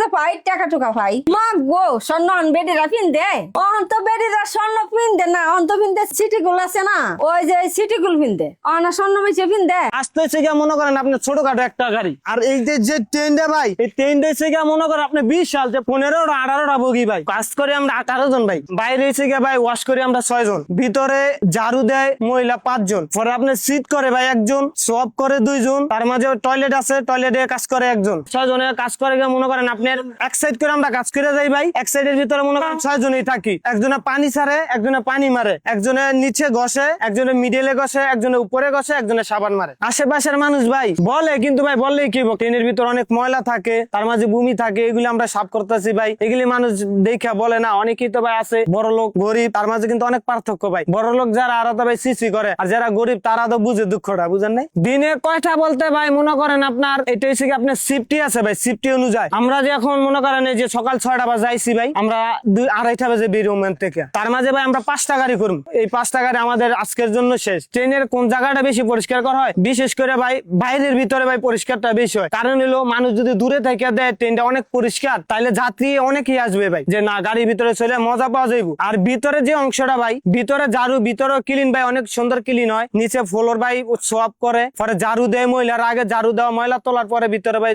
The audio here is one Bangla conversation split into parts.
মাঝে পাই টাকা টুকা পাই মা গো স্বর্ণ বেডিরা পিনদে অন্ত বেডিরা স্বর্ণ পিনদে না অন্ত পিনদে সিটি গুলো আছে না ওই যে সিটি গুলো পিনদে অনা স্বর্ণ মিছে পিনদে আসতেছে গিয়ে মনে করেন আপনি ছোটখাটো একটা গাড়ি আর এই যে ট্রেনটা ভাই এই ট্রেনটা এসে গিয়ে মনে করেন আপনি 20 সাল 15টা 18টা বগি ভাই কাজ করে আমরা 18 জন ভাই বাইরে এসে গিয়ে ভাই ওয়াশ করি আমরা 6 জন ভিতরে ঝাড়ু দেয় মহিলা 5 জন পরে আপনি সিট করে ভাই একজন সব করে 2 জন তার মাঝে টয়লেট আছে টয়লেটে কাজ করে একজন 6 জনের কাজ করে গিয়ে মনে করেন আপনার এক সাইড করে আমরা কাজ করে যাই ভাই এক সাইডের ভিতরে মনে করেন 6 জনই থাকি একজনে পানি ছাড়ে একজনে পানি মারে একজনে নিচে ঘষে একজনে মিডলে ঘষে একজনে উপরে ঘষে একজনে সাবান মারে আশেপাশের মানুষ ভাই বলে কিন্তু ভাই বললেই কি ট্রেনের ভিতর অনেক ময়লা থাকে তার মাঝে ভূমি থাকে এগুলি আমরা সাফ করতেছি ভাই এগুলি মানুষ দেখে বলে না অনেকেই তো ভাই আছে বড় লোক গরিব তার মাঝে কিন্তু অনেক পার্থক্য ভাই বড় লোক যারা আরো তো ভাই সিসি করে আর যারা গরিব তারা তো বুঝে দুঃখটা বুঝেন নাই দিনে কয়টা বলতে ভাই মনে করেন আপনার এটা হচ্ছে কি আপনার শিফটি আছে ভাই শিফটি অনুযায়ী আমরা যে এখন মনে করেন এই যে সকাল 6টা বাজে আইছি ভাই আমরা 2-2:30 বাজে বেরিয়ে ওখান থেকে তার মাঝে ভাই আমরা 5টা গাড়ি করব এই 5টা গাড়ি আমাদের আজকের জন্য শেষ ট্রেনের কোন জায়গাটা বেশি পরিষ্কার করা হয় বিশেষ করে ভাই বাইরের ভিতরে ভাই পরিষ্কারটা বেশি হয় কারণ হলো মানুষ যদি দূরে থেকে দেয় ট্রেনটা অনেক পরিষ্কার তাহলে যাত্রী অনেকেই আসবে ভাই যে না গাড়ির ভিতরে চলে মজা পাওয়া যাইব আর ভিতরে যে অংশটা ভাই ভিতরে ঝাড়ু ভিতরে ক্লিন ভাই অনেক সুন্দর ক্লিন হয় নিচে ফ্লোর ভাই সোয়াপ করে পরে ঝাড়ু দেয় মহিলার আগে ঝাড়ু দেওয়া ময়লা তোলার পরে ভিতরে ভাই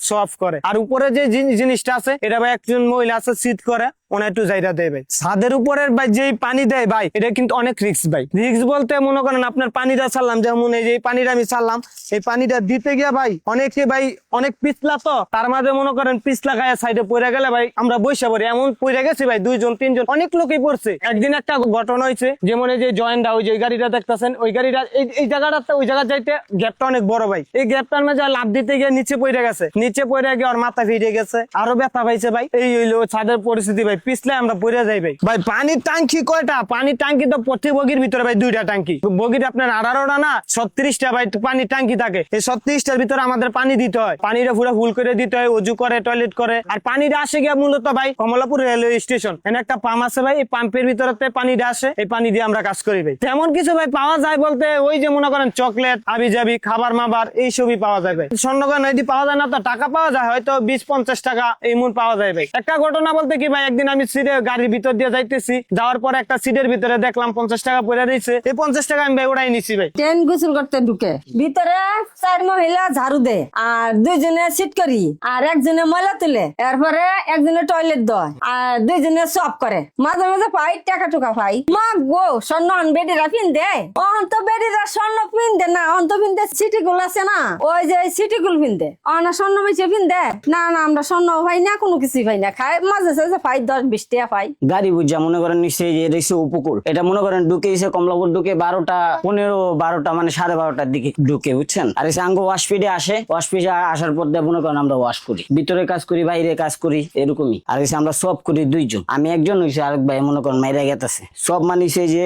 সোয়াপ করে আর উপরে যে জিনিসটা আছে এটা ভাই একজন মহিলা আছে শীত করে ওনা একটু জায়গা দেয় ভাই ছাদের উপরের ভাই যেই পানি দেয় ভাই এটা কিন্তু অনেক রিস্ক ভাই রিস্ক বলতে মনে করেন আপনার পানিটা ছাড়লাম যেমন এই যে পানিটা আমি ছাড়লাম এই পানিটা দিতে গিয়ে ভাই অনেকে ভাই অনেক পিছলা তো তার মাঝে মনে করেন পিছলা গায়ে সাইডে পড়ে গেলে ভাই আমরা বসে পড়ি এমন পড়ে গেছি ভাই 2 জন 3 জন অনেক লোকই পড়ছে একদিন একটা ঘটনা হয়েছে যেমন এই যে জয়েন্টটা ওই যে গাড়িটা দেখতেছেন ওই গাড়িটা এই জায়গাটা ওই জায়গা যাইতে গ্যাপটা অনেক বড় ভাই এই গ্যাপটার মাঝে লাভ দিতে গিয়ে নিচে পড়ে গেছে নিচে পড়ে গিয়ে ওর মাথা ফিরে গেছে আরো ব্যথা পাইছে ভাই এই হইলো ছাদের পরিস্থিতি ভাই পিছলে আমরা পড়ে যাই ভাই ভাই পানির ট্যাঙ্কি কয়টা পানির ট্যাঙ্কি তো প্রতি বগির ভিতরে ভাই 2টা ট্যাঙ্কি বগির আপনার 18টা না 36টা ভাই পানির ট্যাঙ্কি থাকে এই 36টার ভিতরে আমাদের পানি দিতে হয় পানিটা পুরো ফুল করে দিতে হয় ওযু করে টয়লেট করে আর পানিটা আসে গিয়ে মূলত ভাই কমলাপুর রেলওয়ে স্টেশন এখানে একটা পাম্প আছে ভাই এই পাম্পের ভিতরে পানিটা আসে এই পানি দিয়ে আমরা কাজ করি ভাই তেমন কিছু ভাই পাওয়া যায় বলতে ওই যে মনে করেন চকলেট আবিজাবি খাবার মাবার এইসবই পাওয়া যায় ভাই স্বর্ণগর নদী পাওয়া যায় না তো টাকা পাওয়া যায় হয়তো 20-50 টাকা এই মূল পাওয়া যায় ভাই একটা ঘটনা বলতে কি ভাই একদিন আমি সিটে গাড়ির ভিতর দিয়ে যাইতেছি যাওয়ার পর একটা সিটের ভিতরে দেখলাম 50 টাকা পড়ে রয়েছে এই 50 টাকা আমি ভাই উড়াই নিছি ভাই ট্রেন গোসল করতে ঢুকে ভিতরে 4 মহিলা ঝাড়ু দেয় আর 2 জনে সিট করি আর একজনে ময়লা তুলে এরপরে একজনে টয়লেট দেয় আর 2 জনে সব করে মাঝে মাঝে পাই টাকা টুকা পাই মা গো স্বর্ণ বেডিরা পিনদে অন্ত বেডিরা স্বর্ণ পিনদে না অন্ত পিনদে সিটি গুলো আছে না ওই যে সিটি গুলো পিনদে অনা স্বর্ণ মিছে পিনদে না না আমরা স্বর্ণ পাই না কোনো কিছুই পাই না খাই মাঝে সাঝে পাই 10-20 টাকা পাই গাড়ি বুঝা মনে করেন নিশ্চয়ই যে রয়েছে উপকূল এটা মনে করেন ঢুকে এসে কমলাপুর ঢুকে 12টা মানে 12:30টার দিকে ঢুকে বুঝছেন আর এসে আঙ্গ ওয়াশপিডে আসে ওয়াশপিডে আসার পর দিয়ে মনে করেন আমরা ওয়াশ করি ভিতরে কাজ করি বাইরে কাজ করি এরকমই আর এসে আমরা সব করি 2 জন আমি একজন হয়েছে আরেক ভাই মনে করেন মাইরা গেতেছে সব মানিছে যে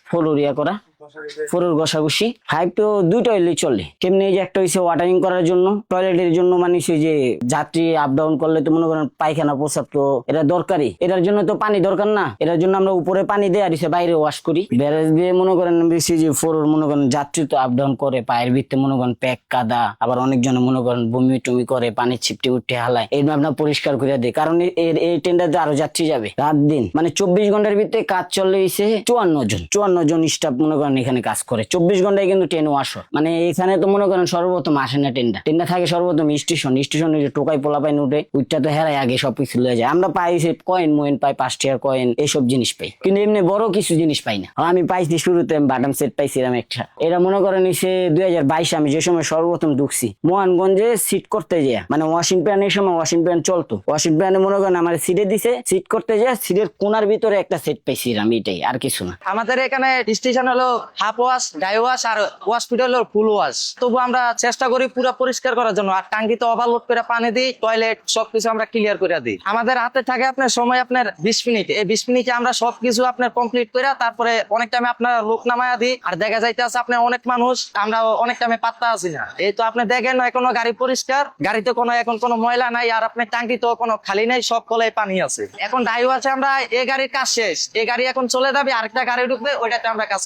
ফলোরিয়া করা ফোরের ঘষাঘষি ফাইভ তো 2টা হইলে চলে কেমনি যে একটা হয়েছে ওয়াটারিং করার জন্য টয়লেটের জন্য মানুষ যে যাত্রী আপ ডাউন করলে তো মনে করেন পায়খানা প্রসাব তো এটা দরকারি এটার জন্য তো পানি দরকার না এটার জন্য আমরা উপরে পানি দেয় আর বাইরে ওয়াশ করি ব্যারেজ দিয়ে মনে করেন বেশি যে ফোরের মনে করেন যাত্রী তো আপ ডাউন করে পায়ের ভিতরে মনে করেন প্যাক কাদা আবার অনেকজনে মনে করেন বমি টমি করে পানির ছিপটে উঠে হালায় এইভাবে আপনার পরিষ্কার করে দেয় কারণ এই ট্রেনটাতে আরো যাত্রী যাবে রাত দিন মানে 24 ঘন্টার ভিতরে কাজ চলে এসে 54 জন স্টাফ মনে করেন এখানে কাজ করে 24 ঘন্টায় কিন্তু ট্রেন ওয়াশ হয় মানে এখানে তো মনে করেন সর্বপ্রথম আসে না ট্রেনটা থাকে সর্বপ্রথম স্টেশনে যে টোকাই পোলা পাইন উঠে ওইটা তো হেরাই আগে সবকিছু লয়ে যায় আমরা পাই কয়েন মোয়েন পাই 5 টাকার কয়েন এইসব জিনিস পাই কিন্তু এমনি বড় কিছু জিনিস পাই না আমি পাইছি শুরুতে বাটাম সেট পাইছিলাম একটা এটা মনে করেন এসে 2022 আমি যে সময় সর্বপ্রথম ঢুকছি মোহনগঞ্জে সিট করতে যায় মানে ওয়াশিং প্যানের সময় ওয়াশিং প্যান চলতো ওয়াশিং প্যানে মনে করেন আমার সিটে দিছে সিট করতে যায় সিটের কোনার ভিতরে একটা সেট পাইছিলাম এটাই আর কিছু না আমাদের এখানে স্টেশন হলো হাফ ওয়াশ ডাই ওয়াশ আর ওয়াশপিট হলো ফুল ওয়াশ তবু আমরা চেষ্টা করি পুরো পরিষ্কার করার জন্য আর টাঙ্কিতে ওভারলোড করে পানি দিই টয়লেট সবকিছু আমরা ক্লিয়ার করে দিই আমাদের হাতে থাকে আপনার সময় আপনার 20 মিনিট এই 20 মিনিটে আমরা সবকিছু আপনার কমপ্লিট করে তারপরে অনেক টাইমে আপনার লোক নামায়া দিই আর দেখা যাইতে আছে আপনার অনেক মানুষ আমরা অনেক টাইমে পাত্তা আছি না এই তো আপনি দেখেন এখনো গাড়ি পরিষ্কার গাড়িতে এখন কোনো ময়লা নাই আর আপনার টাঙ্কিতেও কোনো খালি নাই সব কলাই পানি আছে এখন ডাই ওয়াশে আমরা এই গাড়ির কাজ শেষ এই গাড়ি এখন চলে যাবে আরেকটা গাড়ি ঢুকবে ওইটাতে আমরা কাজ